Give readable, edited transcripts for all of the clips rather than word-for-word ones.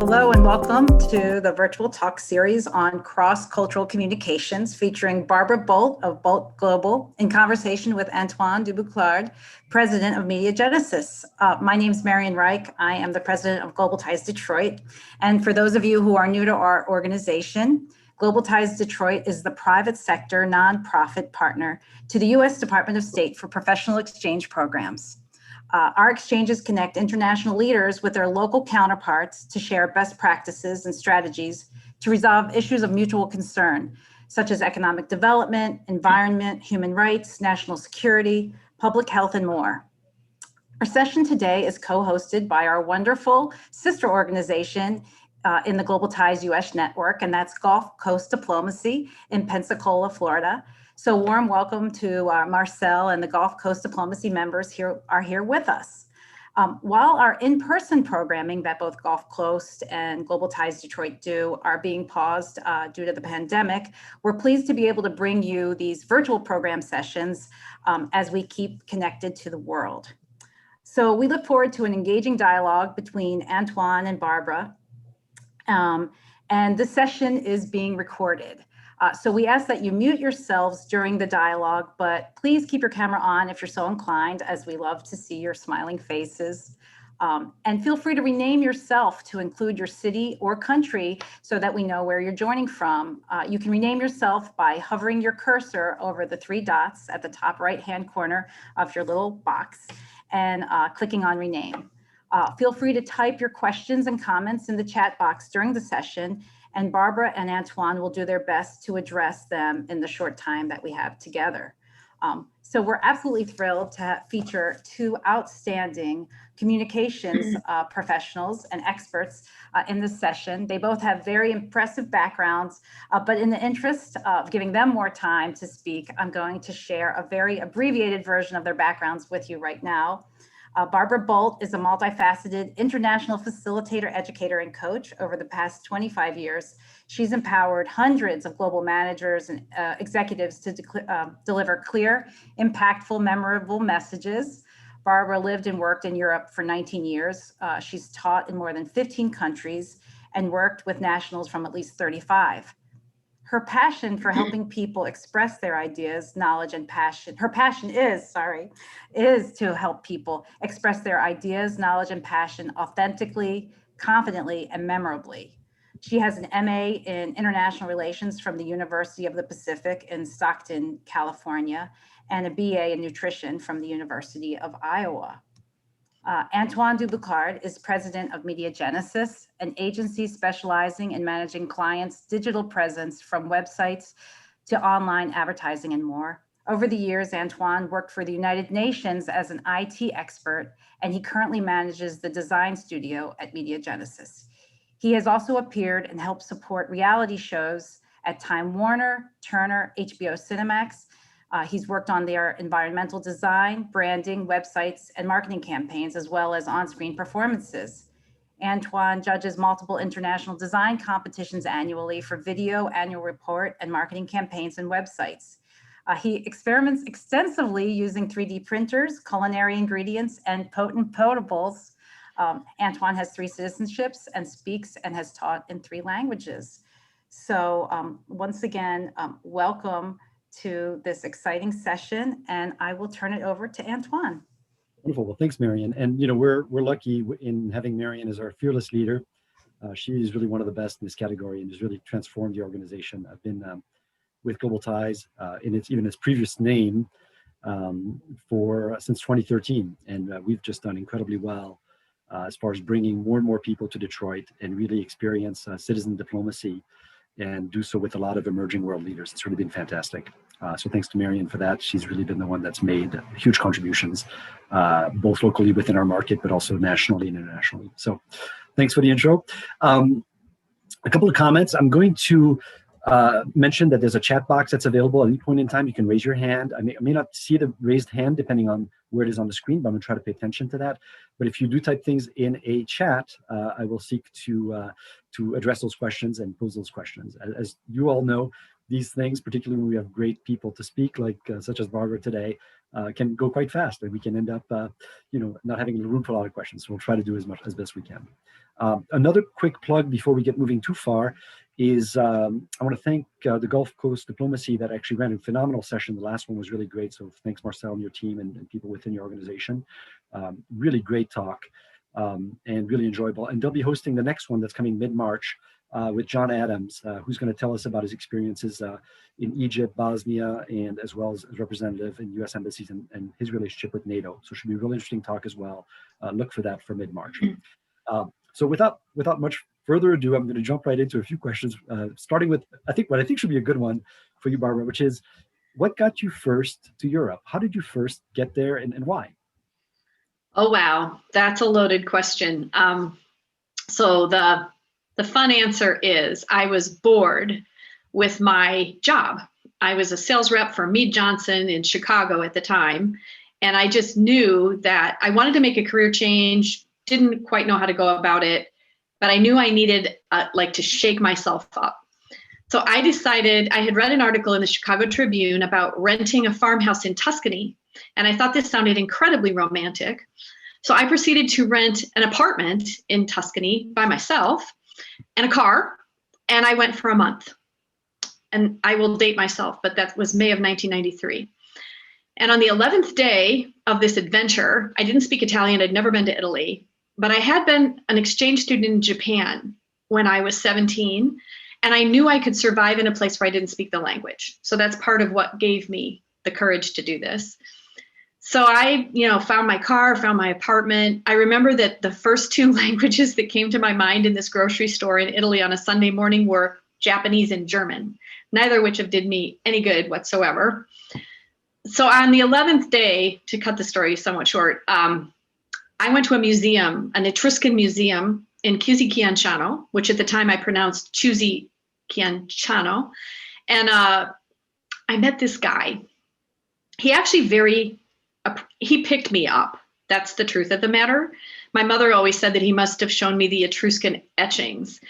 Hello and welcome to the virtual talk series on cross-cultural communications featuring Barbara Boldt of Boldt Global in conversation with Antoine Dubeauclard, president of Mediagenesis. My name is Marian Reich. I am the president of Global Ties Detroit. And for those of you who are new to our organization, Global Ties Detroit is the private sector nonprofit partner to the U.S. Department of State for professional exchange programs. Our exchanges connect international leaders with their local counterparts to share best practices and strategies to resolve issues of mutual concern, such as economic development, environment, human rights, national security, public health, and more. Our session today is co-hosted by our wonderful sister organization in the Global Ties US network, and that's Gulf Coast Diplomacy in Pensacola, Florida. So warm welcome to Marcel and the Gulf Coast Diplomacy members are here with us. While our in-person programming that both Gulf Coast and Global Ties Detroit do are being paused due to the pandemic, we're pleased to be able to bring you these virtual program sessions as we keep connected to the world. So we look forward to an engaging dialogue between Antoine and Barbara. And this session is being recorded. So we ask that you mute yourselves during the dialogue, but please keep your camera on if you're so inclined, as we love to see your smiling faces. And feel free to rename yourself to include your city or country so that we know where you're joining from. You can rename yourself by hovering your cursor over the three dots at the top right-hand corner of your little box and clicking on rename. Feel free to type your questions and comments in the chat box during the session, and Barbara and Antoine will do their best to address them in the short time that we have together. So we're absolutely thrilled to feature two outstanding communications professionals and experts in this session. They both have very impressive backgrounds, but in the interest of giving them more time to speak, I'm going to share a very abbreviated version of their backgrounds with you right now. Barbara Boldt is a multifaceted international facilitator, educator, and coach. Over the past 25 years, she's empowered hundreds of global managers and executives to deliver clear, impactful, memorable messages. Barbara lived and worked in Europe for 19 years. She's taught in more than 15 countries and worked with nationals from at least 35. Her passion for helping people express their ideas, knowledge, and passion. Her passion is to help people express their ideas, knowledge, and passion authentically, confidently, and memorably. She has an MA in International Relations from the University of the Pacific in Stockton, California, and a BA in Nutrition from the University of Iowa. Antoine Dubeauclard is president of Mediagenesis, an agency specializing in managing clients' digital presence from websites to online advertising and more. Over the years, Antoine worked for the United Nations as an IT expert, and he currently manages the design studio at Mediagenesis. He has also appeared and helped support reality shows at Time Warner, Turner, HBO Cinemax. He's worked on their environmental design, branding, websites, and marketing campaigns, as well as on-screen performances. Antoine judges multiple international design competitions annually for video, annual report, and marketing campaigns and websites. He experiments extensively using 3D printers, culinary ingredients, and potent potables. Antoine has 3 citizenships and speaks and has taught in 3 languages. So once again, welcome to this exciting session, and I will turn it over to Antoine. Wonderful. Well, thanks, Marian. And we're lucky in having Marian as our fearless leader. She's really one of the best in this category and has really transformed the organization. I've been with Global Ties in its previous name since 2013, and we've just done incredibly well as far as bringing more and more people to Detroit and really experience citizen diplomacy, and do so with a lot of emerging world leaders. It's really been fantastic. So thanks to Marian for that. She's really been the one that's made huge contributions, both locally within our market, but also nationally and internationally. So thanks for the intro. A couple of comments. I'm going to mention that there's a chat box that's available at any point in time. You can raise your hand. I may not see the raised hand depending on where it is on the screen, but I'm gonna try to pay attention to that. But if you do type things in a chat, I will seek to address those questions and pose those questions. As you all know, these things, particularly when we have great people to speak, like such as Barbara today, can go quite fast, and we can end up, not having room for a lot of questions. So we'll try to do as best we can. Another quick plug before we get moving too far is I want to thank the Gulf Coast Diplomacy that actually ran a phenomenal session. The last one was really great. So thanks, Marcel, and your team and people within your organization. Really great talk and really enjoyable. And they'll be hosting the next one that's coming mid-March with John Adams, who's going to tell us about his experiences in Egypt, Bosnia, and as well as representative in U.S. embassies and his relationship with NATO. So it should be a really interesting talk as well. Look for that for mid-March. So without much further ado, I'm going to jump right into a few questions, starting with what I think should be a good one for you, Barbara, which is, what got you first to Europe? How did you first get there, and why? Oh, wow. That's a loaded question. So the fun answer is I was bored with my job. I was a sales rep for Mead Johnson in Chicago at the time. And I just knew that I wanted to make a career change, didn't quite know how to go about it, but I knew I needed to shake myself up. So I decided, I had read an article in the Chicago Tribune about renting a farmhouse in Tuscany. And I thought this sounded incredibly romantic. So I proceeded to rent an apartment in Tuscany by myself and a car. And I went for a month. And I will date myself, but that was May of 1993. And on the 11th day of this adventure, I didn't speak Italian. I'd never been to Italy, but I had been an exchange student in Japan when I was 17. And I knew I could survive in a place where I didn't speak the language. So that's part of what gave me the courage to do this. So I, found my car, found my apartment. I remember that the first two languages that came to my mind in this grocery store in Italy on a Sunday morning were Japanese and German, neither of which have did me any good whatsoever. So on the 11th day, to cut the story somewhat short, I went to a museum, an Etruscan museum in Chiusi Chianciano, which at the time I pronounced Chiusi Chianciano. And I met this guy. He actually he picked me up. That's the truth of the matter. My mother always said that he must have shown me the Etruscan etchings.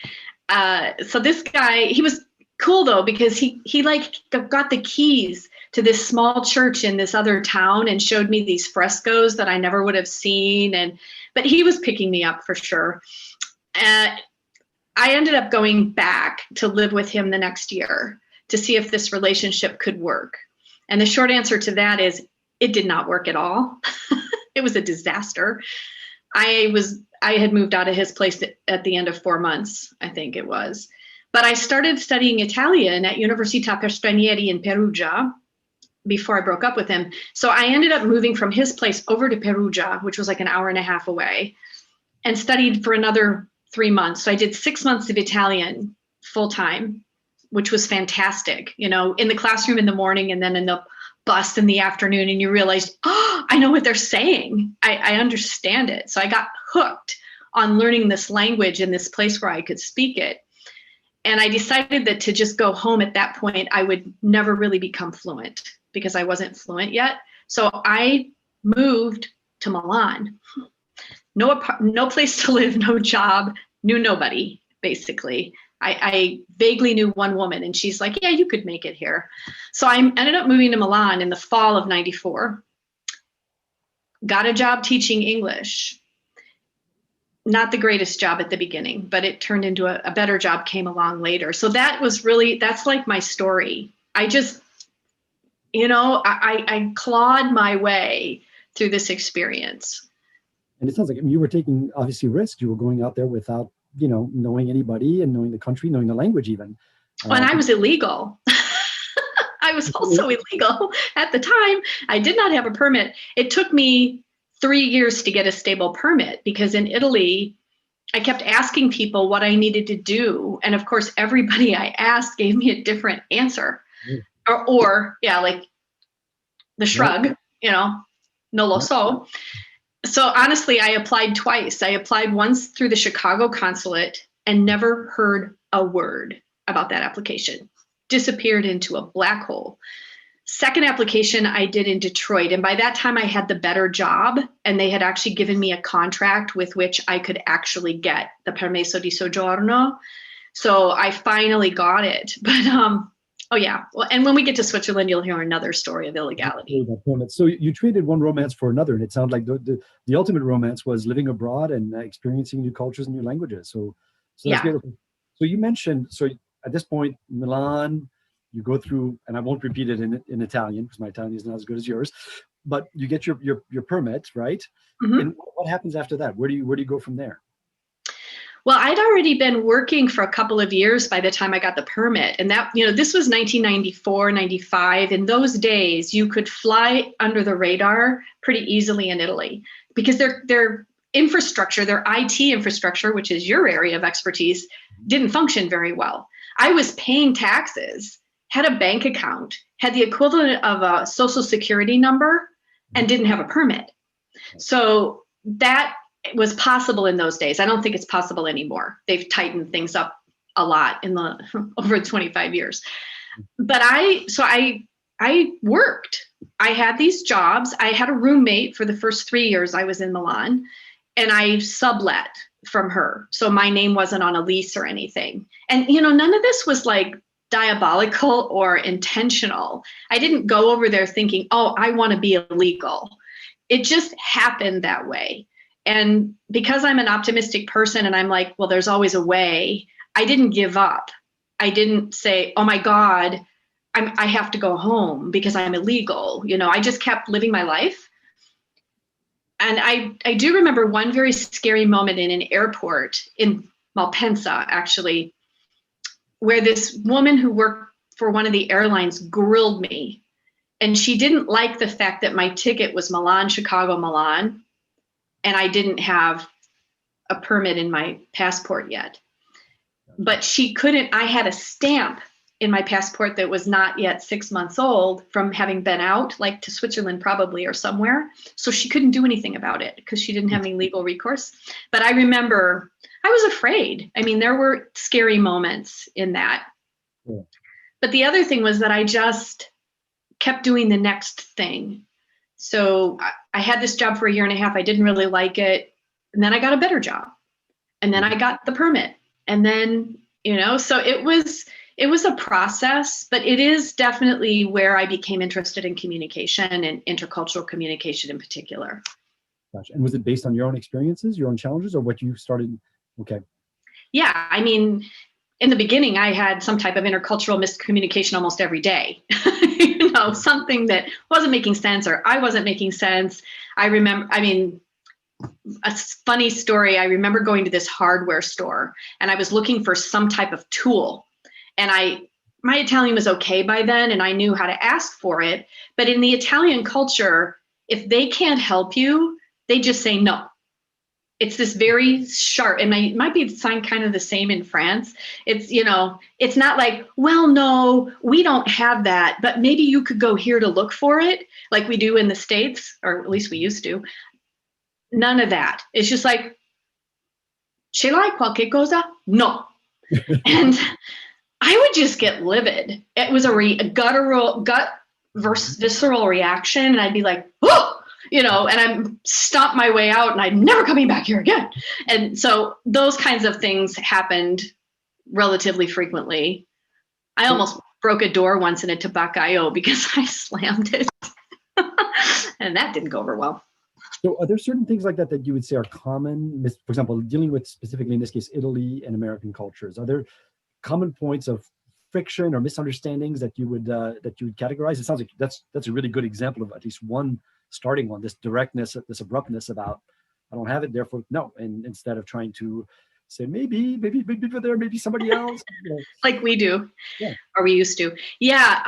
So this guy, he was cool though, because he got the keys to this small church in this other town and showed me these frescoes that I never would have seen. But he was picking me up for sure. I ended up going back to live with him the next year to see if this relationship could work. And the short answer to that is it did not work at all. It was a disaster. I had moved out of his place at the end of 4 months, I think it was. But I started studying Italian at Università per Stranieri in Perugia before I broke up with him. So I ended up moving from his place over to Perugia, which was like an hour and a half away, and studied for another 3 months. So I did 6 months of Italian full time, which was fantastic, in the classroom in the morning and then in the bus in the afternoon. And you realize, I know what they're saying. I understand it. So I got hooked on learning this language in this place where I could speak it. And I decided that to just go home at that point, I would never really become fluent because I wasn't fluent yet. So I moved to Milan. No place to live, no job, knew nobody, basically. I vaguely knew one woman and she's like, yeah, you could make it here. So I ended up moving to Milan in the fall of 94, got a job teaching English. Not the greatest job at the beginning, but it turned into a better job came along later. So that's like my story. I just, I clawed my way through this experience. And it sounds like you were taking obviously risks. You were going out there without, knowing anybody and knowing the country, knowing the language even. And I was illegal. I was also illegal at the time. I did not have a permit. It took me 3 years to get a stable permit because in Italy, I kept asking people what I needed to do. And of course, everybody I asked gave me a different answer. Or like the shrug, no lo so. So honestly, I applied twice. I applied once through the Chicago consulate and never heard a word about that application. Disappeared into a black hole. Second application I did in Detroit. And by that time I had the better job and they had actually given me a contract with which I could actually get the permesso di soggiorno. So I finally got it. But Oh yeah. Well, and when we get to Switzerland, you'll hear another story of illegality. So you traded one romance for another, and it sounds like the ultimate romance was living abroad and experiencing new cultures and new languages. So that's Yeah. beautiful. So you mentioned, so at this point, Milan, you go through, and I won't repeat it in Italian because my Italian is not as good as yours, but you get your permit, right? Mhm. And what happens after that? Where do you go from there? Well, I'd already been working for a couple of years by the time I got the permit. And that, this was 1994, 95. In those days, you could fly under the radar pretty easily in Italy because their infrastructure, their IT infrastructure, which is your area of expertise, didn't function very well. I was paying taxes, had a bank account, had the equivalent of a social security number, and didn't have a permit. So that was possible in those days. I don't think it's possible anymore. They've tightened things up a lot in the over 25 years. But I worked. I had these jobs. I had a roommate for the first 3 years I was in Milan, and I sublet from her. So my name wasn't on a lease or anything. And none of this was like diabolical or intentional. I didn't go over there thinking, oh, I want to be illegal. It just happened that way. And because I'm an optimistic person and I'm like, well, there's always a way, I didn't give up. I didn't say, oh my God, I have to go home because I'm illegal. I just kept living my life. And I do remember one very scary moment in an airport in Malpensa, actually, where this woman who worked for one of the airlines grilled me. And she didn't like the fact that my ticket was Milan, Chicago, Milan. And I didn't have a permit in my passport yet. But I had a stamp in my passport that was not yet 6 months old from having been out, like to Switzerland probably or somewhere. So she couldn't do anything about it because she didn't have any legal recourse. But I remember I was afraid. I mean, there were scary moments in that. Yeah. But the other thing was that I just kept doing the next thing. So I had this job for 1.5 years. I didn't really like it. And then I got a better job. And then I got the permit. And then, so it was a process, but it is definitely where I became interested in communication and intercultural communication in particular. Gotcha. And was it based on your own experiences, your own challenges, or what you started? Okay. Yeah. I mean, in the beginning, I had some type of intercultural miscommunication almost every day. Something that wasn't making sense or I wasn't making sense. A funny story, I remember going to this hardware store and I was looking for some type of tool. And my Italian was okay by then and I knew how to ask for it. But in the Italian culture, if they can't help you, they just say no. It's this very sharp, and it might be kind of the same in France. It's, it's not like, well, no, we don't have that, but maybe you could go here to look for it like we do in the States, or at least we used to. None of that. It's just like, ce l'hai qualche cosa? No. And I would just get livid. It was a gut visceral reaction. And I'd be like, oh, and I'm stomp my way out and I'm never coming back here again. And so those kinds of things happened relatively frequently. I almost broke a door once in a tabacallo because I slammed it. And that didn't go over well. So are there certain things like that you would say are common? For example, dealing with specifically in this case, Italy and American cultures, are there common points of friction or misunderstandings that you would categorize? It sounds like that's a really good example of at least one starting one, this directness, this abruptness about, I don't have it, therefore no. And instead of trying to say, maybe for there, maybe somebody else. Like we do, or we used to. Yeah,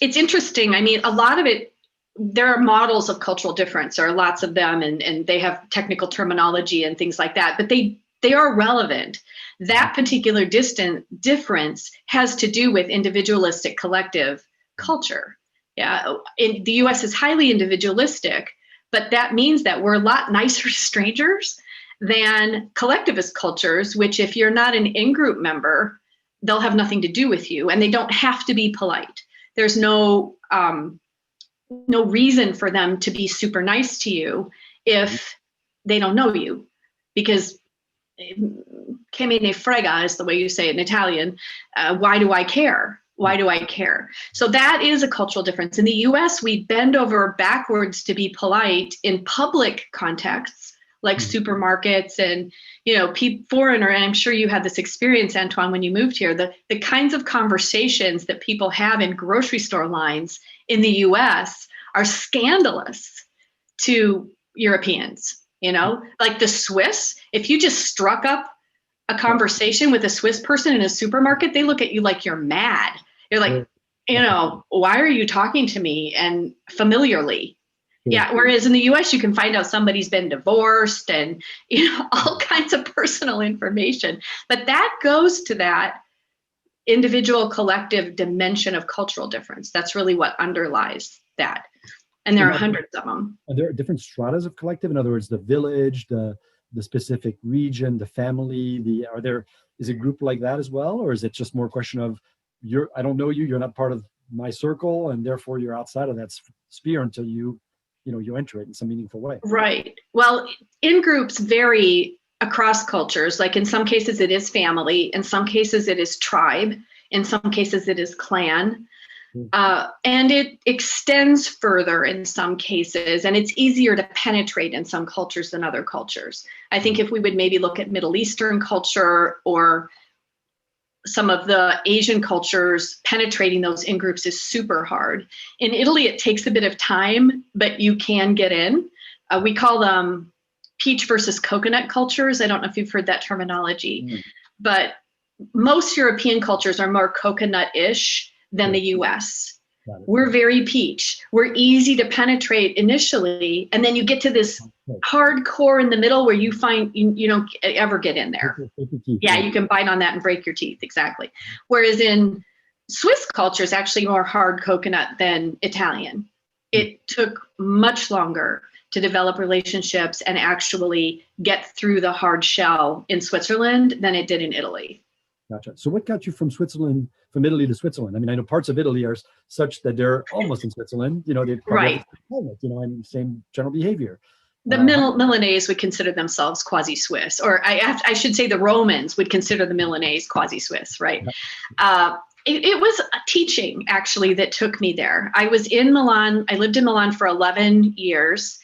it's interesting. I mean, a lot of it, there are models of cultural difference, there are lots of them, and they have technical terminology and things like that, but they are relevant. That particular difference has to do with individualistic collective culture. Yeah, in the US is highly individualistic, but that means that we're a lot nicer to strangers than collectivist cultures, which if you're not an in-group member, they'll have nothing to do with you and they don't have to be polite. There's no reason for them to be super nice to you if they don't know you, because che me ne frega is the way you say it in Italian. Why do I care? Why do I care? So that is a cultural difference. In the US, we bend over backwards to be polite in public contexts, like supermarkets and, foreigner. And I'm sure you had this experience, Antoine, when you moved here, the kinds of conversations that people have in grocery store lines in the US are scandalous to Europeans, like the Swiss. If you just struck up a conversation with a Swiss person in a supermarket, they look at you like you're mad. You're like, why are you talking to me and familiarly? Yeah. Whereas in the US, you can find out somebody's been divorced and, all kinds of personal information. But that goes to that individual collective dimension of cultural difference. That's really what underlies that. And there are hundreds of them. Are there different stratas of collective? In other words, the village, the specific region, the family, is a group like that as well? Or is it just more a question of, I don't know you, you're not part of my circle, and therefore you're outside of that sphere until you enter it in some meaningful way? Right. Well, in-groups vary across cultures. Like in some cases it is family, in some cases it is tribe, in some cases it is clan. And it extends further in some cases, and it's easier to penetrate in some cultures than other cultures. I think if we would maybe look at Middle Eastern culture or some of the Asian cultures, penetrating those in groups is super hard. In Italy, it takes a bit of time, but you can get in. We call them peach versus coconut cultures. I don't know if you've heard that terminology, but most European cultures are more coconut-ish than the US. We're very peach. We're easy to penetrate initially, and then you get to this hardcore in the middle where you find you don't ever get in there. Yeah, you can bite on that and break your teeth, exactly. Whereas in Swiss culture is actually more hard coconut than Italian. It took much longer to develop relationships and actually get through the hard shell in Switzerland than it did in Italy. Gotcha. So what got you from Italy to Switzerland? I mean, I know parts of Italy are such that they're almost in Switzerland, they probably have the climate, and same general behavior. The Milanese would consider themselves quasi-Swiss, or I should say the Romans would consider the Milanese quasi-Swiss, right? It was a teaching, actually, that took me there. I was in Milan. I lived in Milan for 11 years.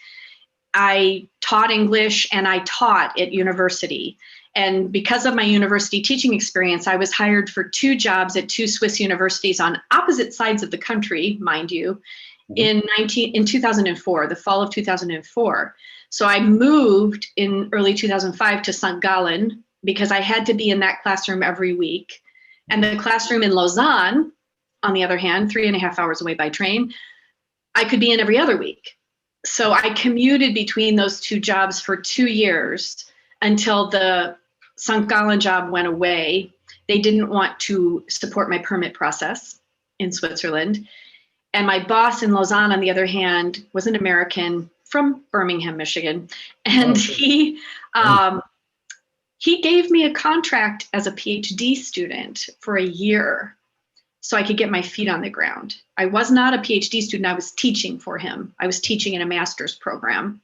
I taught English and I taught at university. And because of my university teaching experience, I was hired for 2 jobs at 2 Swiss universities on opposite sides of the country, mind you, in 2004, the fall of 2004. So I moved in early 2005 to St. Gallen because I had to be in that classroom every week. And the classroom in Lausanne, on the other hand, 3.5 hours away by train, I could be in every other week. So I commuted between those 2 jobs for 2 years until the St. Gallen job went away. They didn't want to support my permit process in Switzerland. And my boss in Lausanne, on the other hand, was an American from Birmingham, Michigan. And he gave me a contract as a PhD student for a year so I could get my feet on the ground. I was not a PhD student. I was teaching for him. I was teaching in a master's program.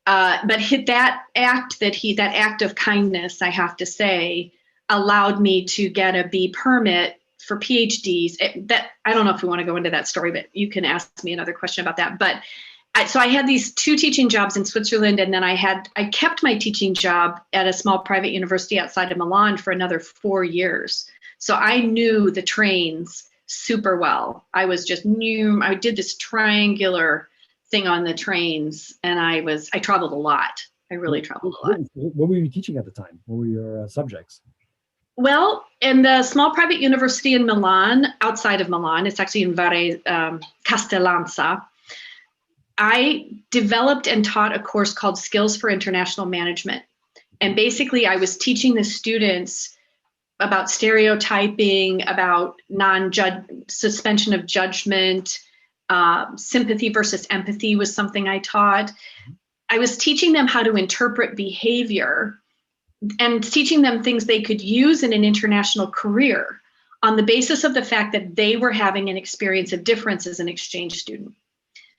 But that act of kindness, I have to say, allowed me to get a B permit for PhDs. That I don't know if we want to go into that story, but you can ask me another question about that. But so I had these 2 teaching jobs in Switzerland, and then I kept my teaching job at a small private university outside of Milan for another 4 years. So I knew the trains super well. I did this triangular thing on the trains, and I traveled a lot. I really traveled a lot. What were you teaching at the time? What were your subjects? Well, in the small private university in Milan, outside of Milan, it's actually in Castellanza, I developed and taught a course called Skills for International Management. And basically, I was teaching the students about stereotyping, about suspension of judgment, sympathy versus empathy was something I taught. I was teaching them how to interpret behavior and teaching them things they could use in an international career on the basis of the fact that they were having an experience of difference as an exchange student.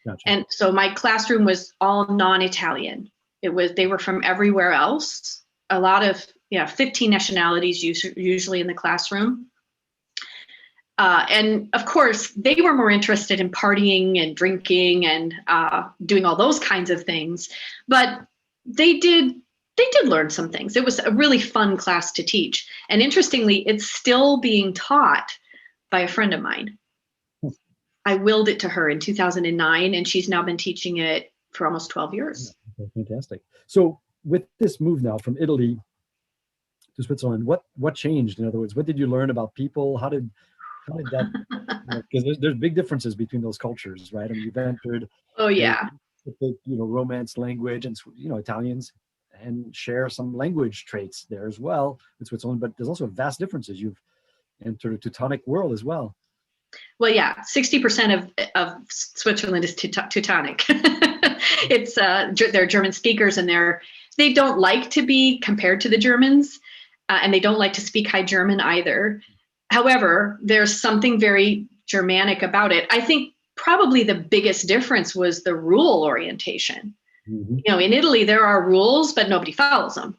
Gotcha. And so my classroom was all non-Italian. They were from everywhere else. A lot of 15 nationalities usually in the classroom. And of course, they were more interested in partying and drinking and doing all those kinds of things. But they did learn some things. It was a really fun class to teach. And interestingly, it's still being taught by a friend of mine. I willed it to her in 2009, and she's now been teaching it for almost 12 years. Fantastic. So with this move now from Italy to Switzerland, what changed? In other words, what did you learn about people? How did that, because there's big differences between those cultures, right? I mean, you've entered the Romance language, and Italians and share some language traits there as well in Switzerland, but there's also vast differences. You've entered a Teutonic world as well. Well, yeah, 60% of Switzerland is Teutonic. It's they're German speakers, and they don't like to be compared to the Germans, and they don't like to speak High German either. However, there's something very Germanic about it. I think probably the biggest difference was the rule orientation. Mm-hmm. In Italy, there are rules, but nobody follows them.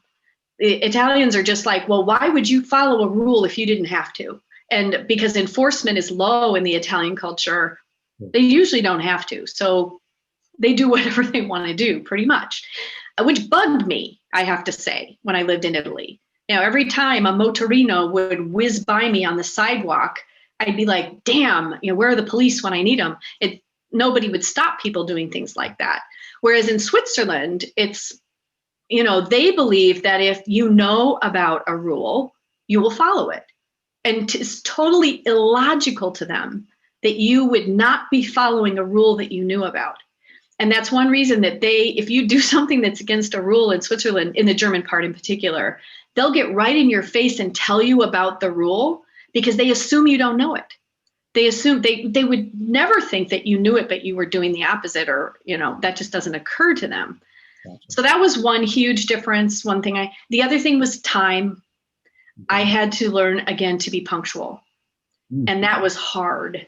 The Italians are just like, well, why would you follow a rule if you didn't have to? And because enforcement is low in the Italian culture, they usually don't have to. So they do whatever they want to do, pretty much, which bugged me, I have to say, when I lived in Italy. Every time a motorino would whiz by me on the sidewalk, I'd be like, damn, where are the police when I need them? Nobody would stop people doing things like that. Whereas in Switzerland, it's, they believe that if you know about a rule, you will follow it. And it's totally illogical to them that you would not be following a rule that you knew about. And that's one reason that if you do something that's against a rule in Switzerland, in the German part in particular, they'll get right in your face and tell you about the rule because they assume you don't know it. They assume they would never think that you knew it, but you were doing the opposite, or, that just doesn't occur to them. Gotcha. So that was one huge difference. The other thing was time. I had to learn again to be punctual. And that was hard.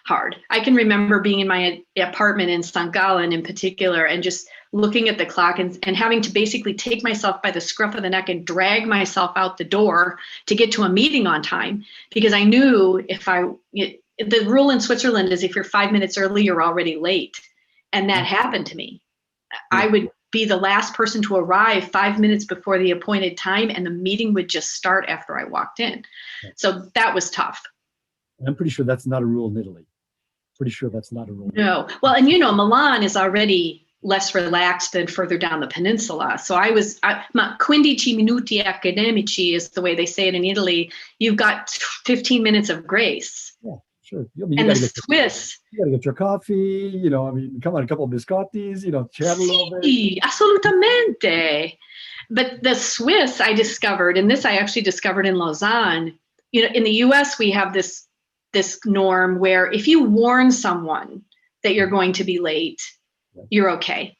I can remember being in my apartment in St. Gallen in particular, and just looking at the clock and having to basically take myself by the scruff of the neck and drag myself out the door to get to a meeting on time. Because I knew the rule in Switzerland is if you're 5 minutes early, you're already late. And that happened to me. I would be the last person to arrive 5 minutes before the appointed time, and the meeting would just start after I walked in. So that was tough. I'm pretty sure that's not a rule in Italy. Pretty sure that's not a rule. No. Well, and Milan is already less relaxed than further down the peninsula. So ma 15 minuti accademici is the way they say it in Italy. You've got 15 minutes of grace. Yeah, sure. And the Swiss. You got to get your coffee, come on, a couple of biscottis, chat a little bit. Assolutamente. But the Swiss, I discovered, and this I actually discovered in Lausanne, in the US, we have this norm where if you warn someone that you're going to be late, you're okay.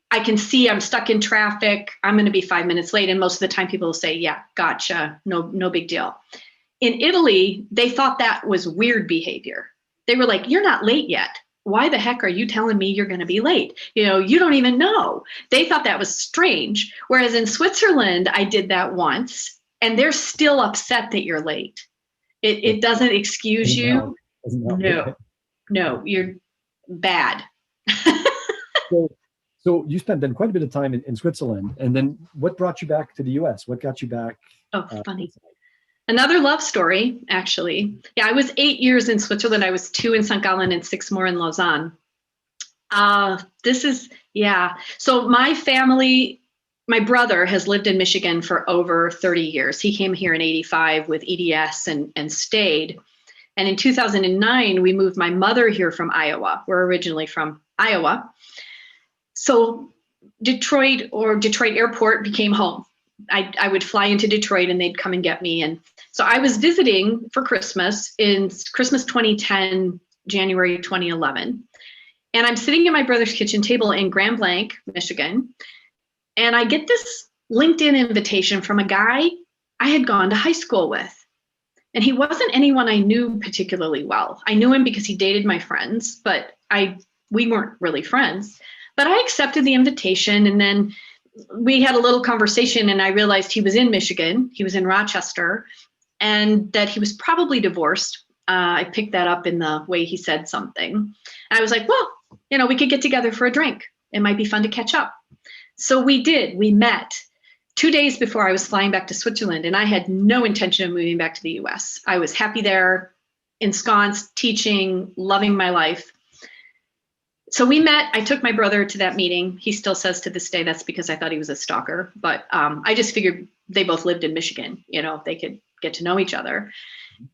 I can see I'm stuck in traffic, I'm going to be 5 minutes late. And most of the time people will say, yeah, gotcha, no big deal. In Italy, they thought that was weird behavior. They were like, you're not late yet. Why the heck are you telling me you're going to be late? You don't even know. They thought that was strange. Whereas in Switzerland, I did that once, and they're still upset that you're late. It doesn't excuse you. No, you're bad. So you spent then quite a bit of time in Switzerland, and then what brought you back to the US? What got you back? Oh, funny. Another love story, actually. Yeah, I was 8 years in Switzerland. I was 2 in St. Gallen and 6 more in Lausanne. So my family, my brother has lived in Michigan for over 30 years. He came here in 85 with EDS and stayed. And in 2009, we moved my mother here from Iowa. We're originally from Iowa. So Detroit Airport became home. I would fly into Detroit and they'd come and get me. And so I was visiting for Christmas in Christmas 2010, January 2011. And I'm sitting at my brother's kitchen table in Grand Blanc, Michigan. And I get this LinkedIn invitation from a guy I had gone to high school with. And he wasn't anyone I knew particularly well. I knew him because he dated my friends, but we weren't really friends. But I accepted the invitation, and then we had a little conversation, and I realized he was in Michigan. He was in Rochester. and that he was probably divorced. I picked that up in the way he said something. And I was like, well, we could get together for a drink. It might be fun to catch up. So we did. We met 2 days before I was flying back to Switzerland, and I had no intention of moving back to the US. I was happy there, ensconced, teaching, loving my life. So we met. I took my brother to that meeting. He still says to this day that's because I thought he was a stalker, but I just figured they both lived in Michigan. They could get to know each other.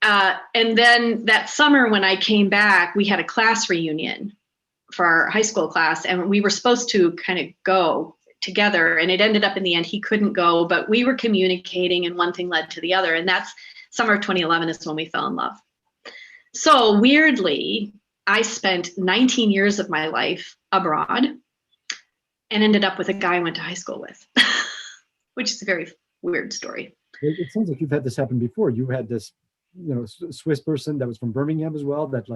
And then that summer when I came back, we had a class reunion for our high school class, and we were supposed to kind of go together, and it ended up in the end he couldn't go, but we were communicating and one thing led to the other, and that's summer of 2011 is when we fell in love. So weirdly, I spent 19 years of my life abroad and ended up with a guy I went to high school with, which is a very weird story. It sounds like you've had this happen before. You had this, Swiss person that was from Birmingham as well, that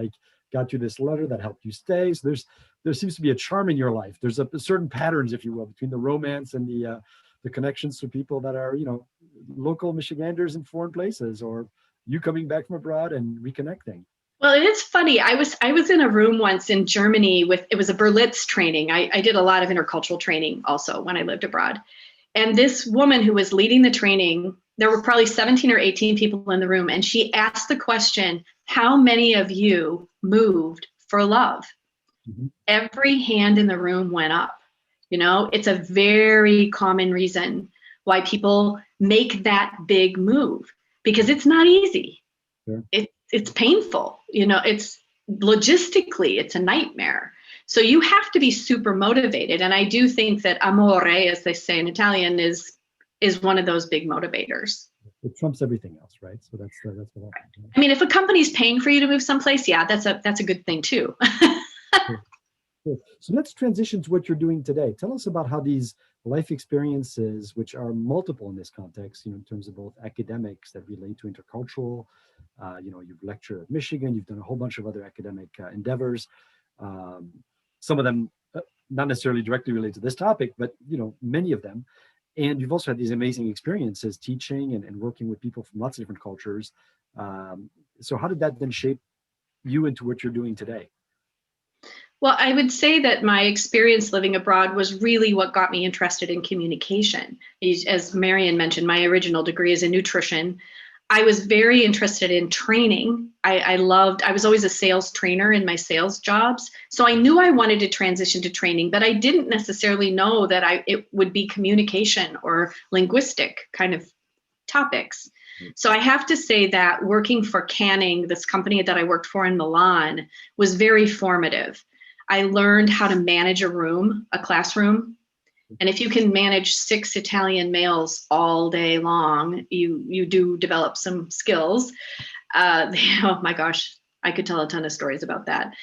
got you this letter that helped you stay. So there seems to be a charm in your life. There's a certain patterns, if you will, between the romance and the connections to people that are, local Michiganders in foreign places, or you coming back from abroad and reconnecting. Well, it is funny. I was in a room once in Germany it was a Berlitz training. I did a lot of intercultural training also when I lived abroad. And this woman who was leading the training, there were probably 17 or 18 people in the room, and she asked the question, how many of you moved for love? Mm-hmm. Every hand in the room went up. It's a very common reason why people make that big move, because it's not easy. Sure. It's painful. It's logistically, it's a nightmare. So you have to be super motivated. And I do think that amore, as they say in Italian, is one of those big motivators. It trumps everything else, right? So that's what happens. I mean, if a company's paying for you to move someplace, yeah, that's a good thing too. Sure. So let's transition to what you're doing today. Tell us about how these life experiences, which are multiple in this context, in terms of both academics that relate to intercultural, you've lectured at Michigan, you've done a whole bunch of other academic endeavors. Some of them not necessarily directly related to this topic, but many of them. And you've also had these amazing experiences teaching and working with people from lots of different cultures. So how did that then shape you into what you're doing today? Well, I would say that my experience living abroad was really what got me interested in communication. As Marion mentioned, my original degree is in nutrition. I was very interested in training. I was always a sales trainer in my sales jobs. So I knew I wanted to transition to training, but I didn't necessarily know that it would be communication or linguistic kind of topics. So I have to say that working for Canning, this company that I worked for in Milan, was very formative. I learned how to manage a classroom. And if you can manage 6 Italian males all day long, you do develop some skills. Oh my gosh, I could tell a ton of stories about that.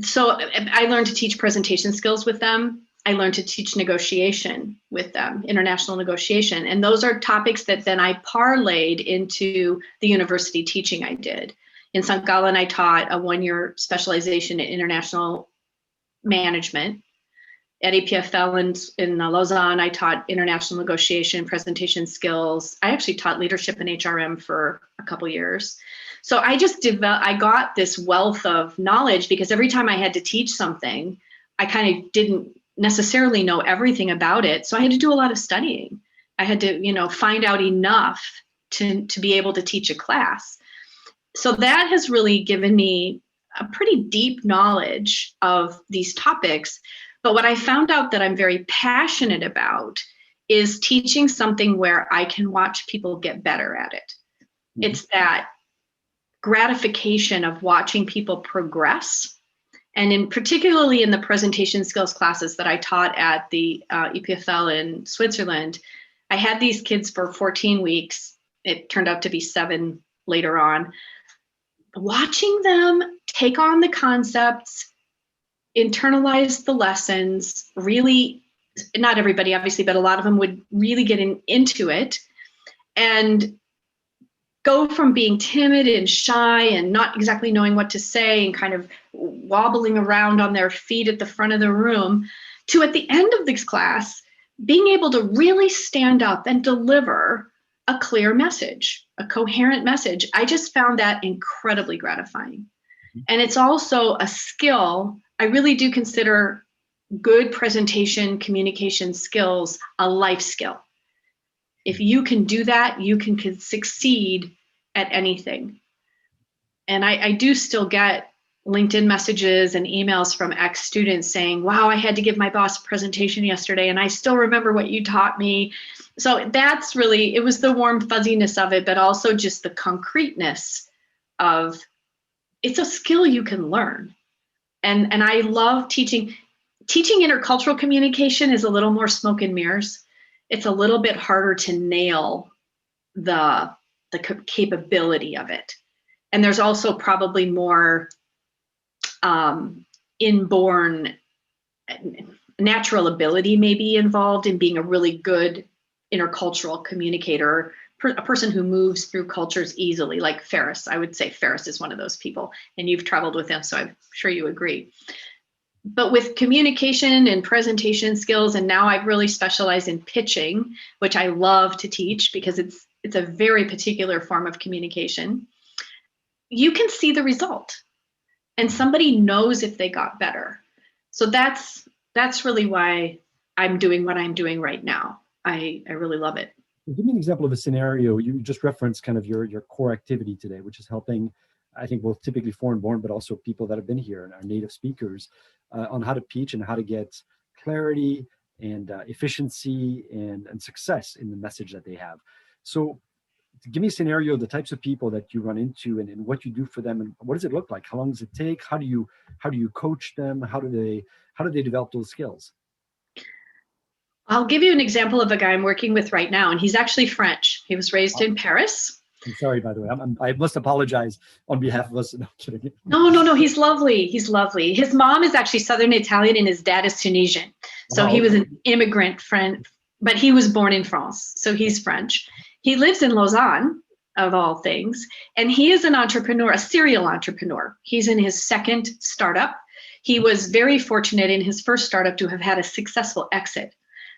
So I learned to teach presentation skills with them. I learned to teach negotiation with them, international negotiation. And those are topics that then I parlayed into the university teaching I did. In St. Gallen, I taught a 1-year specialization in international management. At EPFL in Lausanne, I taught international negotiation, presentation skills. I actually taught leadership in HRM for a couple years. So I got this wealth of knowledge because every time I had to teach something, I kind of didn't necessarily know everything about it. So I had to do a lot of studying. I had to, find out enough to be able to teach a class. So that has really given me a pretty deep knowledge of these topics. But what I found out that I'm very passionate about is teaching something where I can watch people get better at it. Mm-hmm. It's that gratification of watching people progress. And particularly in the presentation skills classes that I taught at the EPFL in Switzerland, I had these kids for 14 weeks. It turned out to be 7 later on. Watching them take on the concepts, internalize the lessons, really, not everybody obviously, but a lot of them would really get into it and go from being timid and shy and not exactly knowing what to say and kind of wobbling around on their feet at the front of the room to at the end of this class, being able to really stand up and deliver a clear message, a coherent message. I just found that incredibly gratifying. And it's also a skill. I really do consider good presentation communication skills a life skill. If you can do that, you can succeed at anything. And I do still get LinkedIn messages and emails from ex-students saying, wow, I had to give my boss a presentation yesterday and I still remember what you taught me. So that's really, it was the warm fuzziness of it, but also just the concreteness of it's a skill you can learn. And I love teaching. Teaching intercultural communication is a little more smoke and mirrors. It's a little bit harder to nail the capability of it. And there's also probably more inborn natural ability maybe involved in being a really good intercultural communicator, a person who moves through cultures easily, like Ferris. I would say Ferris is one of those people, and you've traveled with him, so I'm sure you agree. But with communication and presentation skills, and now I've really specialized in pitching, which I love to teach because it's a very particular form of communication. You can see the result, and somebody knows if they got better. So that's really why I'm doing what I'm doing right now. I really love it. Give me an example of a scenario. You just referenced kind of your core activity today, which is helping, I think, both typically foreign-born, but also people that have been here and are native speakers on how to teach and how to get clarity and efficiency and success in the message that they have. So give me a scenario, the types of people that you run into and what you do for them, and what does it look like? How long does it take? How do you coach them? How do they develop those skills? I'll give you an example of a guy I'm working with right now, and he's actually French. He was raised in Paris. I'm sorry, by the way. I must apologize on behalf of us. No, kidding. No. He's lovely. He's lovely. His mom is actually Southern Italian and his dad is Tunisian. So he was an immigrant friend, but he was born in France. So he's French. He lives in Lausanne, of all things, and he is an entrepreneur, a serial entrepreneur. He's in his second startup. He was very fortunate in his first startup to have had a successful exit.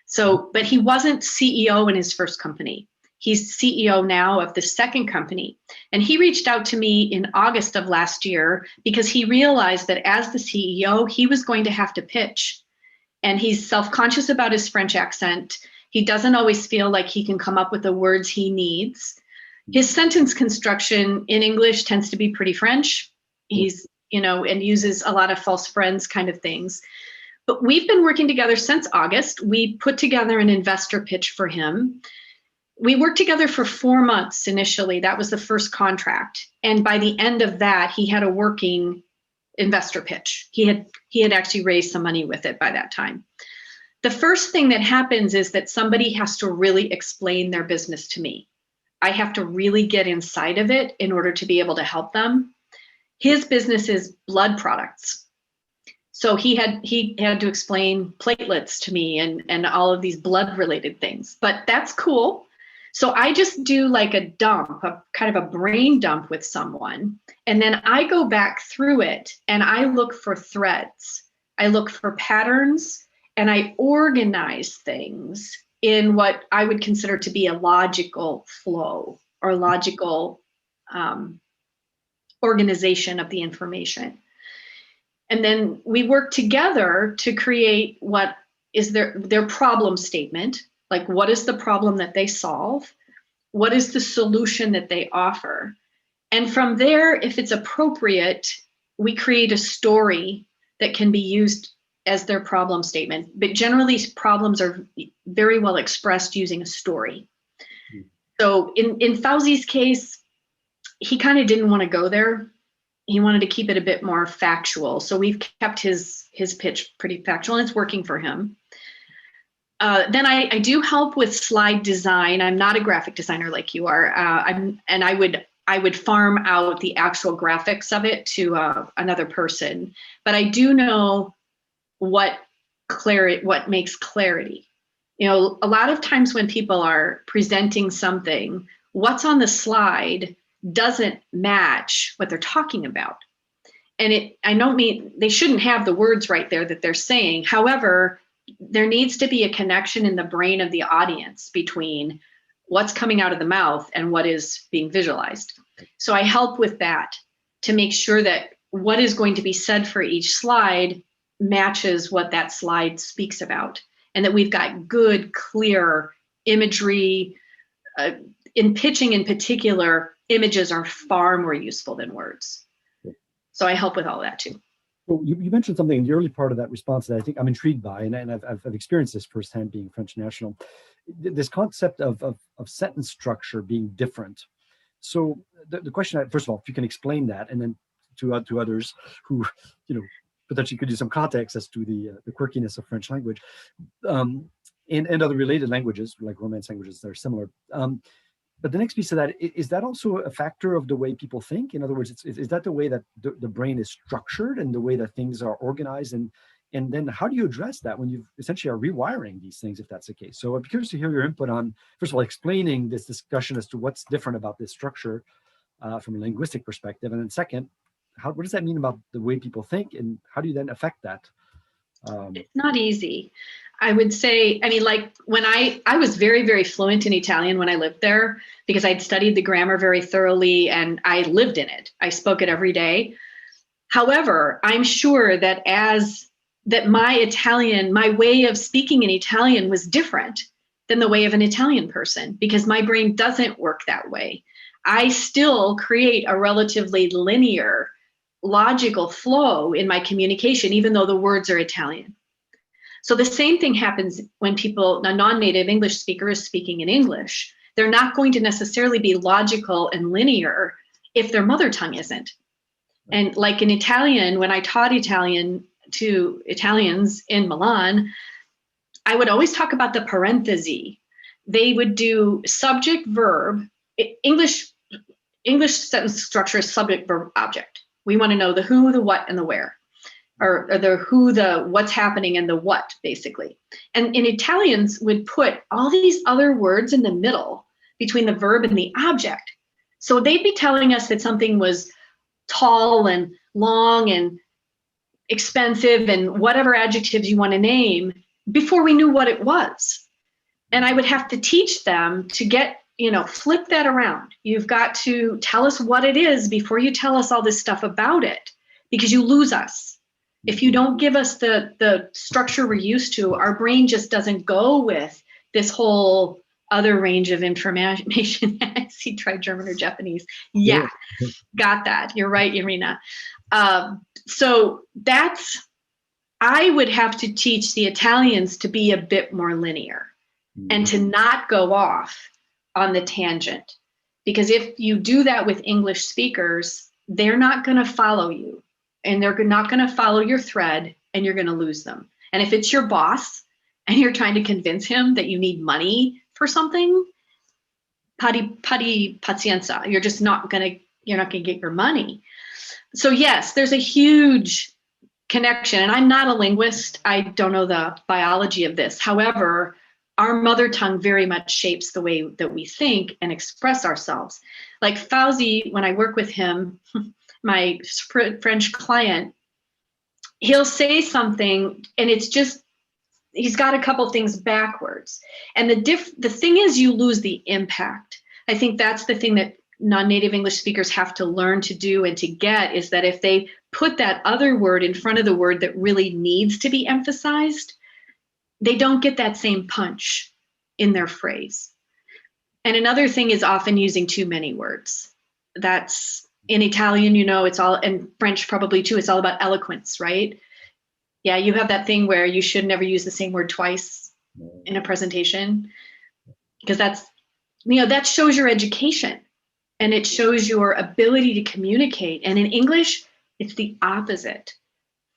So, but he wasn't CEO in his first company. He's CEO now of the second company. And he reached out to me in August of last year because he realized that as the CEO, he was going to have to pitch. And he's self-conscious about his French accent. He doesn't always feel like he can come up with the words he needs. His sentence construction in English tends to be pretty French. He's, and uses a lot of false friends kind of things. But we've been working together since August. We put together an investor pitch for him. We worked together for 4 months initially. That was the first contract. And by the end of that, he had a working investor pitch. He had actually raised some money with it by that time. The first thing that happens is that somebody has to really explain their business to me. I have to really get inside of it in order to be able to help them. His business is blood products. So he had to explain platelets to me and all of these blood related things, but that's cool. So I just do like a dump, a kind of a brain dump with someone. And then I go back through it and I look for threads. I look for patterns and I organize things in what I would consider to be a logical flow or logical organization of the information. And then we work together to create what is their problem statement. Like, what is the problem that they solve? What is the solution that they offer? And from there, if it's appropriate, we create a story that can be used as their problem statement. But generally, problems are very well expressed using a story. So in Fauzi's case, he kind of didn't want to go there. He wanted to keep it a bit more factual. So we've kept his pitch pretty factual, and it's working for him. Then I do help with slide design. I'm not a graphic designer like you are. I would farm out the actual graphics of it to another person. But I do know what makes clarity. A lot of times when people are presenting something, what's on the slide doesn't match what they're talking about. And I don't mean they shouldn't have the words right there that they're saying. However, there needs to be a connection in the brain of the audience between what's coming out of the mouth and what is being visualized. So I help with that to make sure that what is going to be said for each slide matches what that slide speaks about, and that we've got good, clear imagery. In pitching in particular, images are far more useful than words. So I help with all that too. Well, you mentioned something in the early part of that response that I think I'm intrigued by, and I've experienced this firsthand being French national. This concept of sentence structure being different. So the question, first of all, if you can explain that, and then to others who, potentially could use some context as to the quirkiness of French language, and other related languages like Romance languages that are similar. But the next piece of that, is that also a factor of the way people think? In other words, is that the way that the brain is structured and the way that things are organized? And then how do you address that when you essentially are rewiring these things, if that's the case? So I'm curious to hear your input on, first of all, explaining this discussion as to what's different about this structure from a linguistic perspective. And then second, what does that mean about the way people think, and how do you then affect that? It's not easy. I would say, like when I was very, very fluent in Italian when I lived there, because I'd studied the grammar very thoroughly and I lived in it. I spoke it every day. However, I'm sure that my way of speaking in Italian was different than the way of an Italian person, because my brain doesn't work that way. I still create a relatively linear, logical flow in my communication, even though the words are Italian. So the same thing happens when a non-native English speaker is speaking in English. They're not going to necessarily be logical and linear if their mother tongue isn't. And like in Italian, when I taught Italian to Italians in Milan, I would always talk about the parenthesis. They would do subject, verb. English sentence structure is subject, verb, object. We want to know the who, the what, and the where. Or the who, the what's happening, and the what, basically. And Italians would put all these other words in the middle between the verb and the object. So they'd be telling us that something was tall and long and expensive and whatever adjectives you want to name before we knew what it was. And I would have to teach them to flip that around. You've got to tell us what it is before you tell us all this stuff about it, because you lose us. If you don't give us the structure we're used to, our brain just doesn't go with this whole other range of information. I see, try German or Japanese. Yeah, got that. You're right, Irina. So I would have to teach the Italians to be a bit more linear and to not go off on the tangent. Because if you do that with English speakers, they're not going to follow you. And they're not going to follow your thread, and you're going to lose them. And if it's your boss and you're trying to convince him that you need money for something, pari pazienza, you're not going to get your money. So yes, there's a huge connection. And I'm not a linguist. I don't know the biology of this. However, our mother tongue very much shapes the way that we think and express ourselves. Like Fauzi, when I work with him, my French client, he'll say something and it's just, he's got a couple things backwards. And the thing is, you lose the impact. I think that's the thing that non-native English speakers have to learn to do and to get, is that if they put that other word in front of the word that really needs to be emphasized, they don't get that same punch in their phrase. And another thing is often using too many words. That's, in Italian, it's all, and French probably too, it's all about eloquence, right? Yeah, you have that thing where you should never use the same word twice in a presentation, because that shows your education and it shows your ability to communicate. And in English, it's the opposite.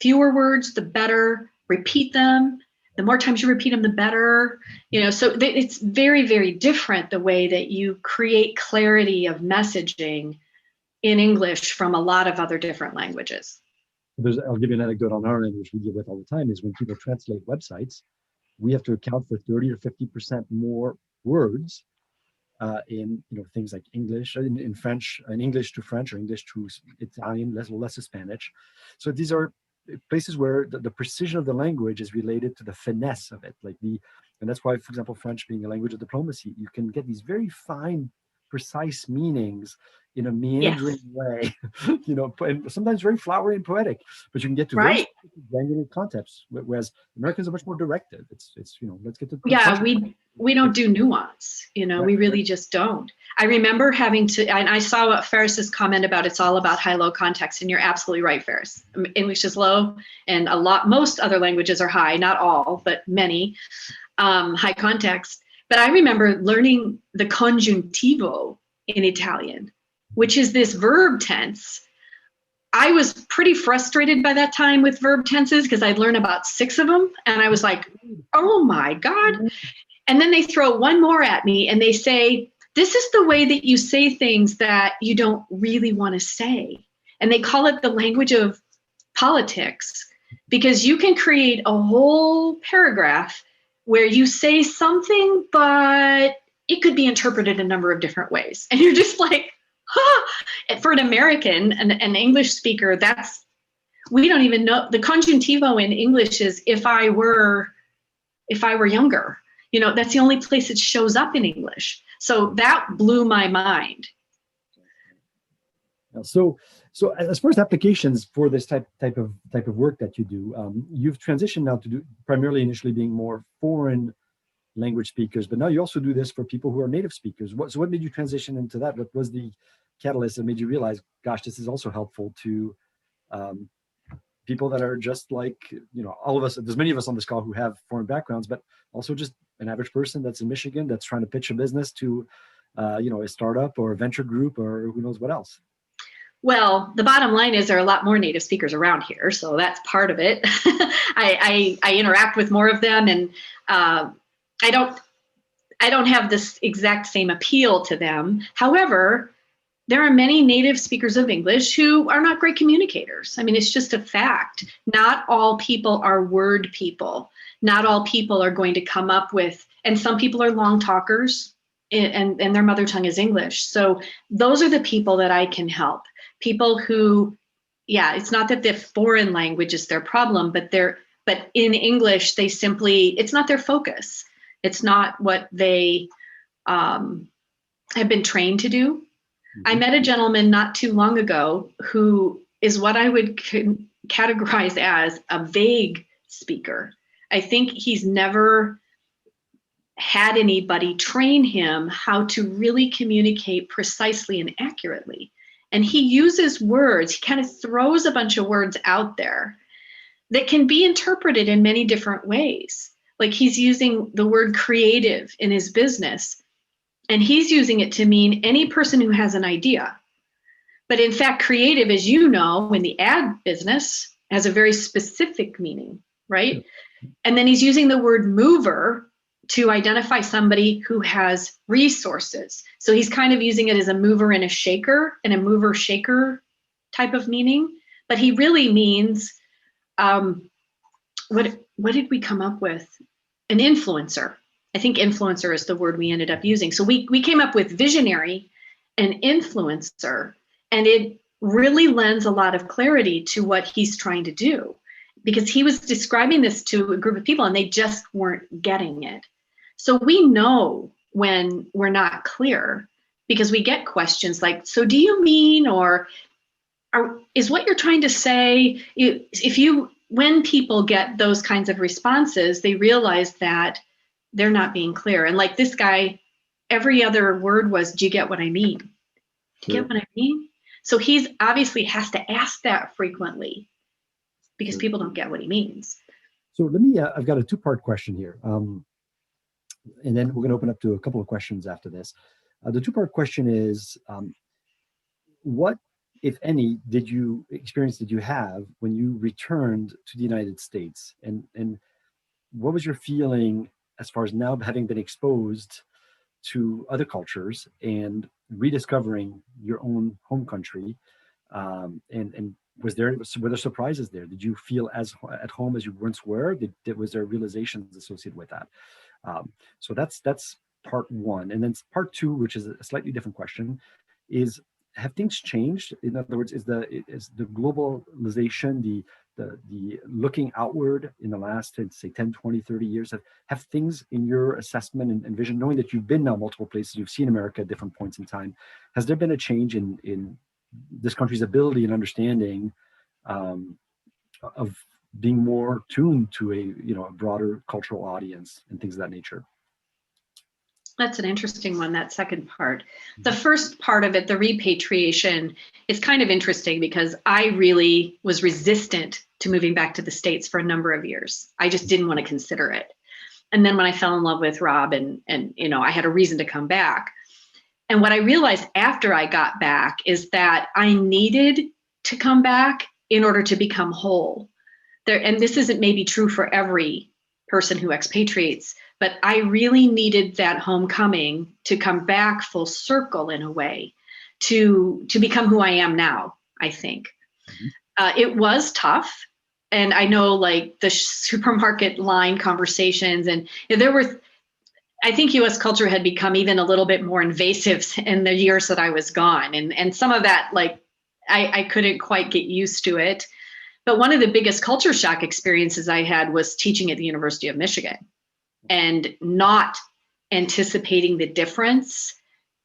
Fewer words, the better. Repeat them. The more times you repeat them, the better. So it's very, very different the way that you create clarity of messaging in English from a lot of other different languages. I'll give you an anecdote on our end, which we deal with all the time, is when people translate websites, we have to account for 30 or 50% more words in things like English, in French, in English to French, or English to Italian, less Spanish. So these are places where the precision of the language is related to the finesse of it, and that's why, for example, French being a language of diplomacy, you can get these very fine, precise meanings in a meandering way, and sometimes very flowery and poetic, but you can get to very granular concepts, whereas Americans are much more directive. It's let's get to we don't do nuance, we really just don't. I remember having to, and I saw what Ferris's comment about it's all about high-low context, and you're absolutely right, Ferris. English is low, and most other languages are high, not all, but many, high context. But I remember learning the congiuntivo in Italian, which is this verb tense. I was pretty frustrated by that time with verb tenses because I'd learned about 6 of them, and I was like, oh my God. And then they throw one more at me and they say, this is the way that you say things that you don't really want to say. And they call it the language of politics, because you can create a whole paragraph where you say something, but it could be interpreted a number of different ways. And you're just like, huh. For an American, an English speaker, we don't even know. The congiuntivo in English is if I were younger. That's the only place it shows up in English. So that blew my mind. So as far as applications for this type of work that you do, you've transitioned now to do primarily initially being more foreign language speakers, but now you also do this for people who are native speakers. What made you transition into that? What was the catalyst that made you realize, gosh, this is also helpful to people that are just like, all of us, there's many of us on this call who have foreign backgrounds, but also just an average person that's in Michigan that's trying to pitch a business to, a startup or a venture group or who knows what else. Well, the bottom line is there are a lot more native speakers around here, so that's part of it. I interact with more of them, and I don't have this exact same appeal to them. However, there are many native speakers of English who are not great communicators. I mean, it's just a fact. Not all people are word people. Not all people are going to come up with, and some people are long talkers and their mother tongue is English. So those are the people that I can help. People who, it's not that the foreign language is their problem, but in English, it's not their focus. It's not what they have been trained to do. I met a gentleman not too long ago who is what I would categorize as a vague speaker. I think he's never had anybody train him how to really communicate precisely and accurately. And he uses words, he kind of throws a bunch of words out there that can be interpreted in many different ways. Like he's using the word creative in his business, and he's using it to mean any person who has an idea. But in fact, creative, as you know, in the ad business has a very specific meaning, right? And then he's using the word mover to identify somebody who has resources. So he's kind of using it as a mover and a mover-shaker type of meaning. But he really means, what did we come up with? An influencer. I think influencer is the word we ended up using. So we came up with visionary and influencer, and it really lends a lot of clarity to what he's trying to do, because he was describing this to a group of people and they just weren't getting it. So we know when we're not clear, because we get questions like, so do you mean, or is what you're trying to say, when people get those kinds of responses, they realize that they're not being clear. And like this guy, every other word was, do you get what I mean? Do you get what I mean? So he's obviously has to ask that frequently because people don't get what he means. So let me, I've got a 2-part question here. And then we're going to open up to a couple of questions after this. The 2-part question is, what, if any, experience did you have when you returned to the United States? And what was your feeling as far as now having been exposed to other cultures and rediscovering your own home country? And were there surprises there? Did you feel as at home as you once were? Was there realizations associated with that? So that's part 1. And then part 2, which is a slightly different question, is, have things changed? In other words, is the globalization, the the looking outward in the last, say, 10, 20, 30 years, have things in your assessment and vision, knowing that you've been now multiple places, you've seen America at different points in time, has there been a change in this country's ability and understanding of being more tuned to a broader cultural audience and things of that nature? That's an interesting one, that second part. The first part of it, the repatriation, is kind of interesting because I really was resistant to moving back to the States for a number of years. I just didn't want to consider it. And then when I fell in love with Rob and I had a reason to come back. And what I realized after I got back is that I needed to come back in order to become whole. And this isn't maybe true for every person who expatriates, but I really needed that homecoming to come back full circle in a way to become who I am now, I think. It was tough. And I know like the supermarket line conversations and I think US culture had become even a little bit more invasive in the years that I was gone. And some of that, like, I couldn't quite get used to it. But one of the biggest culture shock experiences I had was teaching at the University of Michigan and not anticipating the difference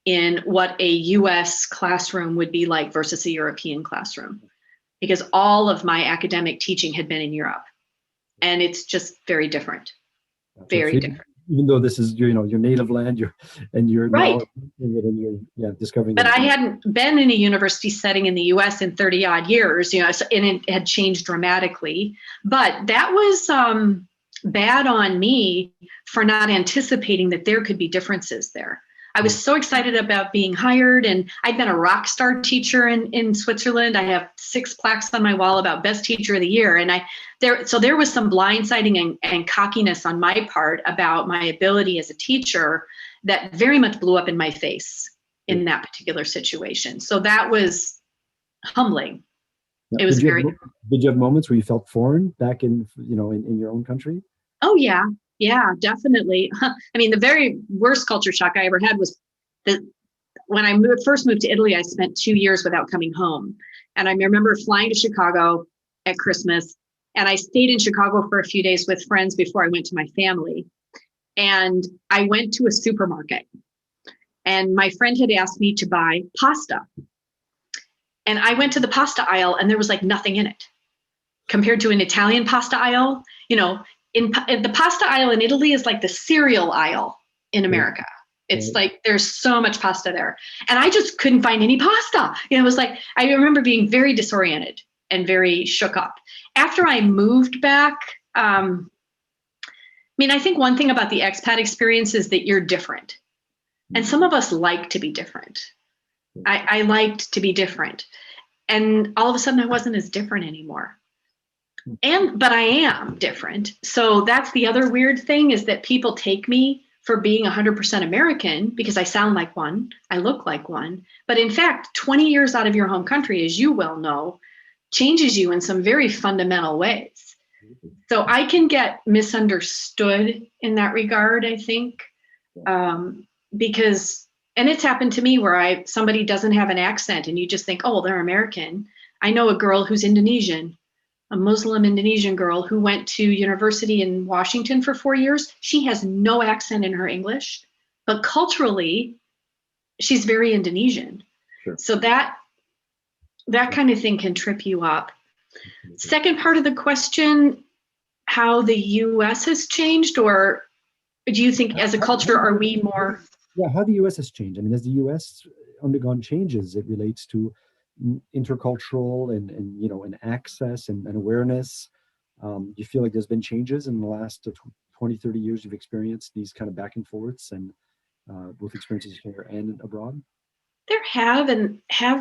in what a US classroom would be like versus a European classroom, because all of my academic teaching had been in Europe, and it's just very different, very different. Even though this is your native land, you're right. Now you're discovering. But I hadn't been in a university setting in the U.S. in 30 odd years, and it had changed dramatically. But that was bad on me for not anticipating that there could be differences there. I was so excited about being hired, and I'd been a rock star teacher in Switzerland. I have 6 plaques on my wall about best teacher of the year. And there was some blindsiding and cockiness on my part about my ability as a teacher that very much blew up in my face in that particular situation. So that was humbling. It was very. Did you have moments where you felt foreign back in your own country? Oh, yeah. Yeah, definitely. I mean, the very worst culture shock I ever had was when I first moved to Italy, I spent 2 years without coming home. And I remember flying to Chicago at Christmas, and I stayed in Chicago for a few days with friends before I went to my family. And I went to a supermarket, and my friend had asked me to buy pasta. And I went to the pasta aisle, and there was like nothing in it compared to an Italian pasta aisle. In the pasta aisle in Italy is like the cereal aisle in America. It's like there's so much pasta there. And I just couldn't find any pasta. It was like, I remember being very disoriented and very shook up. After I moved back, I think one thing about the expat experience is that you're different. And some of us like to be different. I liked to be different. And all of a sudden I wasn't as different anymore. But I am different. So that's the other weird thing, is that people take me for being 100% American because I sound like one, I look like one. But in fact, 20 years out of your home country, as you well know, changes you in some very fundamental ways. So I can get misunderstood in that regard, I think, because, and it's happened to me where somebody doesn't have an accent and you just think, oh, well, they're American. I know a girl who's Indonesian, a Muslim Indonesian girl who went to university in Washington for 4 years. She has no accent in her English, but culturally, she's very Indonesian. Sure. So that kind of thing can trip you up. Second part of the question, how the US has changed, or do you think as a culture, are we more? Yeah, how the US has changed. I mean, has the US undergone changes? It relates to intercultural and access and awareness. Do you feel like there's been changes in the last 20, 30 years you've experienced these kind of back and forths and both experiences here and abroad? There have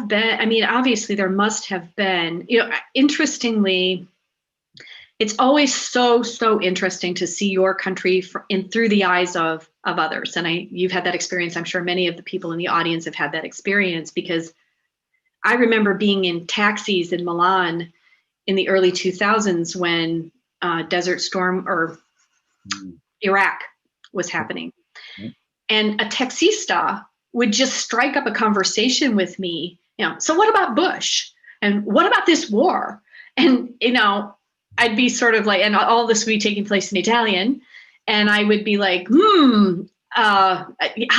been. I mean, obviously there must have been. Interestingly, it's always so interesting to see your country through the eyes of others. And you've had that experience. I'm sure many of the people in the audience have had that experience, because I remember being in taxis in Milan in the early 2000s when Desert Storm or Iraq was happening. And a taxista would just strike up a conversation with me, so what about Bush? And what about this war? And, I'd be sort of like, and all this would be taking place in Italian, and I would be like, how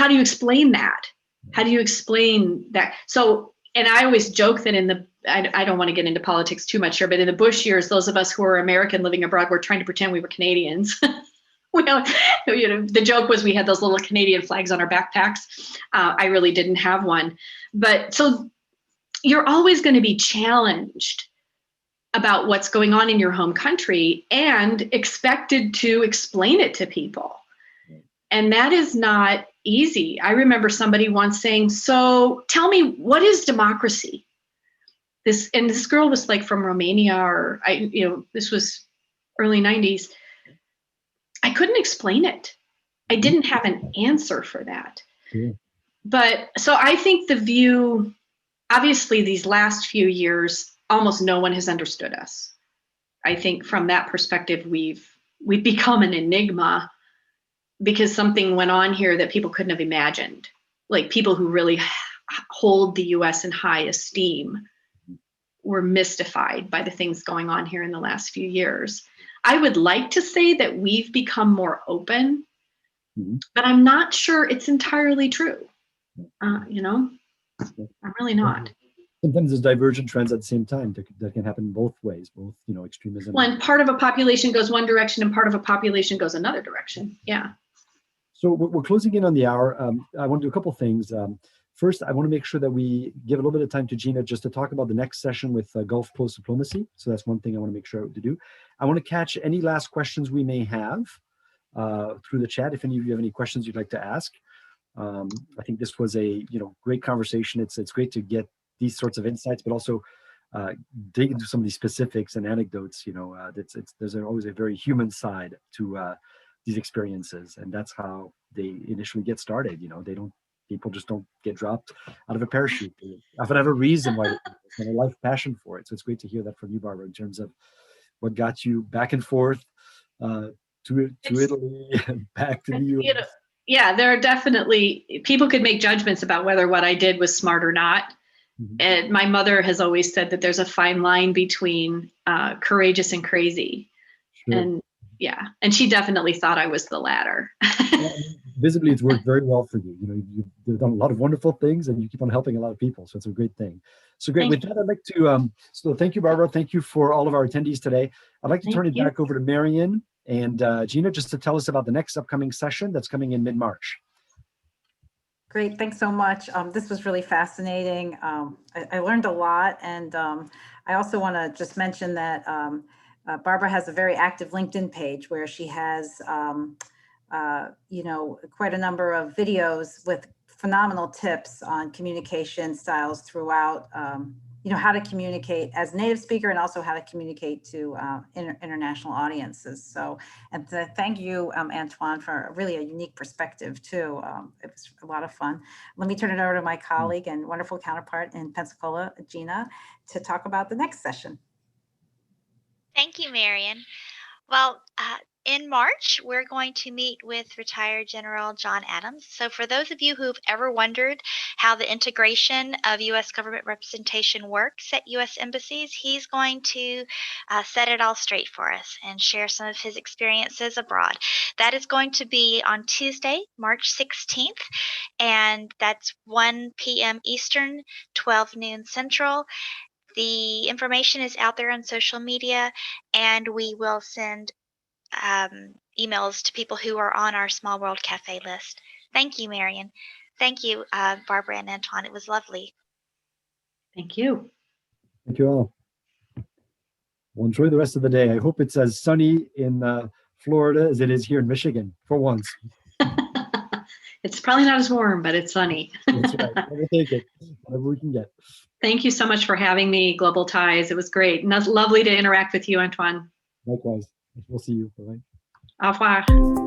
do you explain that? How do you explain that? So, and I always joke that I don't want to get into politics too much here, but in the Bush years, those of us who were American living abroad were trying to pretend we were Canadians. The joke was we had those little Canadian flags on our backpacks. I really didn't have one. But so you're always going to be challenged about what's going on in your home country and expected to explain it to people. And that is not easy. I remember somebody once saying, so tell me, what is democracy? This girl was like from Romania, or this was early 90s. I couldn't explain it. I didn't have an answer for that. Yeah. But so I think the view, obviously these last few years, almost no one has understood us. I think from that perspective, we've become an enigma because something went on here that people couldn't have imagined. Like people who really hold the US in high esteem were mystified by the things going on here in the last few years. I would like to say that we've become more open, but I'm not sure it's entirely true. I'm really not. Sometimes there's divergent trends at the same time that can happen both ways, both, extremism. Well, and part of a population goes one direction and part of a population goes another direction. Yeah. So we're closing in on the hour. I want to do a couple things. First, I want to make sure that we give a little bit of time to Gina just to talk about the next session with Gulf Coast diplomacy. So that's one thing I want to make sure to do. I want to catch any last questions we may have through the chat. If any of you have any questions you'd like to ask. I think this was a great conversation. It's great to get these sorts of insights, but also dig into some of these specifics and anecdotes. There's always a very human side to these experiences, and that's how they initially get started. People just don't get dropped out of a parachute. They often have a reason why, and a life passion for it. So it's great to hear that from you, Barbara, in terms of what got you back and forth to Italy and back to the US. Yeah, there are definitely, people could make judgments about whether what I did was smart or not. Mm-hmm. And my mother has always said that there's a fine line between courageous and crazy. Sure. And she definitely thought I was the latter. Visibly, it's worked very well for you. You've done a lot of wonderful things, and you keep on helping a lot of people. So it's a great thing. So great. With that, I'd like to. So thank you, Barbara. Thank you for all of our attendees today. I'd like to turn it back over to Marion and Gina just to tell us about the next upcoming session that's coming in mid-March. Great, thanks so much. This was really fascinating. I learned a lot, and I also want to just mention that Barbara has a very active LinkedIn page where she has, quite a number of videos with phenomenal tips on communication styles throughout, how to communicate as a native speaker and also how to communicate to international audiences. So, and thank you, Antoine, for really a unique perspective too. It was a lot of fun. Let me turn it over to my colleague and wonderful counterpart in Pensacola, Gina, to talk about the next session. Thank you, Marion. Well, in March, we're going to meet with retired General John Adams. So for those of you who've ever wondered how the integration of U.S. government representation works at U.S. embassies, he's going to set it all straight for us and share some of his experiences abroad. That is going to be on Tuesday, March 16th, and that's 1 p.m. Eastern, 12 noon Central. The information is out there on social media, and we will send emails to people who are on our Small World Cafe list. Thank you, Marion. Thank you, Barbara and Antoine. It was lovely. Thank you. Thank you all. Well, enjoy the rest of the day. I hope it's as sunny in Florida as it is here in Michigan for once. It's probably not as warm, but it's sunny. That's right. We'll take it, whatever we can get. Thank you so much for having me, Global Ties. It was great. And it's lovely to interact with you, Antoine. Likewise. We'll see you. Bye-bye. Au revoir.